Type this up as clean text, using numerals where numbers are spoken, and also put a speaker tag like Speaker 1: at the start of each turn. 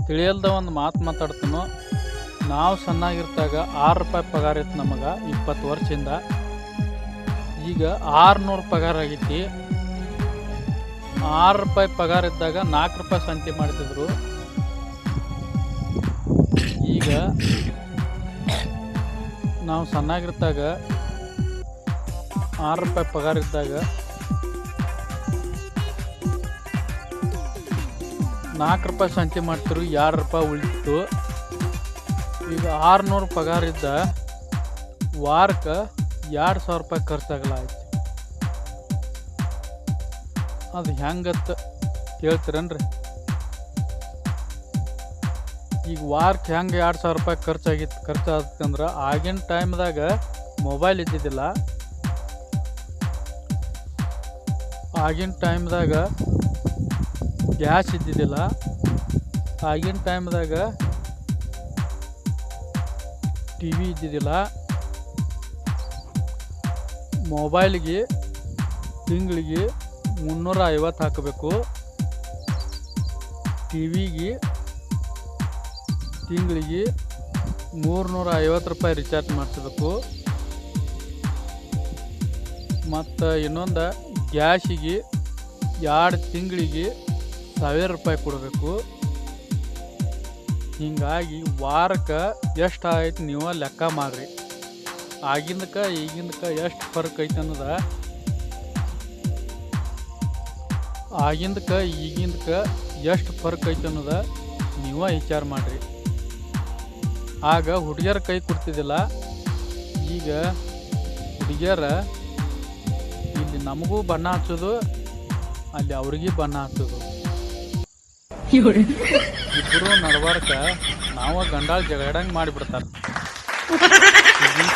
Speaker 1: ತಿಳಿಯಲ್ದ ಒಂದು ಮಾತು ಮಾತಾಡ್ತಾನೋ. ನಾವು ಸಣ್ಣಾಗಿರ್ತಾಗ 6 ರೂಪಾಯಿ ಪಗಾರ ಇತ್ತು ನಮಗೆ 20 ವರ್ಷದಿಂದ. ಈಗ 600 ಪಗಾರ ಆಗೈತಿ. 6 ರೂಪಾಯಿ ಪಗಾರ ಇದ್ದಾಗ 4 ರೂಪಾಯಿ ಸಂತೆ ಮಾಡ್ತಿದ್ರು. ಈಗ ನಾವು ಸಣ್ಣಾಗಿರ್ತಾಗ 6 ರೂಪಾಯಿ ಪಗಾರ ಇದ್ದಾಗ 4 ರೂಪಾಯಿ ಸಂತೆ ಮಾಡ್ತಿರು, 2 ರೂಪಾಯಿ ಉಳಿತು. ಈಗ 600 ಪಗಾರ ಇದ್ದ ವಾರಕ್ಕೆ 2,000 ರೂಪಾಯಿ ಖರ್ಚಾಗಲಾಯ್ತು. ಅದು ಹೆಂಗತ್ತ ಕೇಳ್ತೀರನ್ರಿ? ಈಗ ವಾರಕ್ಕೆ ಹೆಂಗೆ 2,000 ರೂಪಾಯಿ ಖರ್ಚಾಗತ್ತಂದ್ರೆ ಆಗಿನ ಟೈಮ್ದಾಗ ಮೊಬೈಲ್ ಇದ್ದಿದ್ದಿಲ್ಲ. ಆಗಿನ ಟೈಮ್ದಾಗ ಗ್ಯಾಸ್ ಇದ್ದಿದ್ದಿಲ್ಲ. ಆಗಿನ ಟೈಮ್ದಾಗ ಟಿ ವಿ ಇದ್ದಿದ್ದಿಲ್ಲ. ಮೊಬೈಲ್ಗೆ ತಿಂಗಳಿಗೆ 350 ಹಾಕಬೇಕು. ಟಿ ವಿಗೆ ತಿಂಗಳಿಗೆ 350 ರೂಪಾಯಿ ರಿಚಾರ್ಜ್ ಮಾಡಿಸ್ಬೇಕು. ಮತ್ತು ಇನ್ನೊಂದು ಗ್ಯಾಸಿಗೆ 2 ತಿಂಗಳಿಗೆ 1,000 ರೂಪಾಯಿ ಕೊಡಬೇಕು. ಹೀಗಾಗಿ ವಾರಕ್ಕೆ ಎಷ್ಟು ಆಯ್ತು ನೀವು ಲೆಕ್ಕ ಮಾಡ್ರಿ. ಆಗಿಂದಕ್ಕೆ ಈಗಿಂದಕ್ಕೆ ಎಷ್ಟು ಫರ್ಕ್ ಐತೆ ಅನ್ನೋದ, ಆಗಿಂದಕ್ಕೆ ಈಗಿಂದಕ್ಕೆ ಎಷ್ಟು ಫರ್ಕ್ ಐತೆ ಅನ್ನೋದ ನೀವು ವಿಚಾರ ಮಾಡಿರಿ. ಆಗ ಹುಡುಗಿಯರ ಕೈ ಕೊಡ್ತಿದ್ದಿಲ್ಲ. ಈಗ ಹುಡುಗಿಯರ ಇಲ್ಲಿ ನಮಗೂ ಬಣ್ಣ ಹಚ್ಚೋದು, ಅಲ್ಲಿ ಅವ್ರಿಗೆ ಬಣ್ಣ ಹಚ್ಚೋದು. ಇಬ್ಬರು ನಡಬಾರ್ಕ ನಾವು ಗಂಡಾಳ ಜಗಳಂಗೆ ಮಾಡಿಬಿಡ್ತಾರೆ. ಈಗಿನ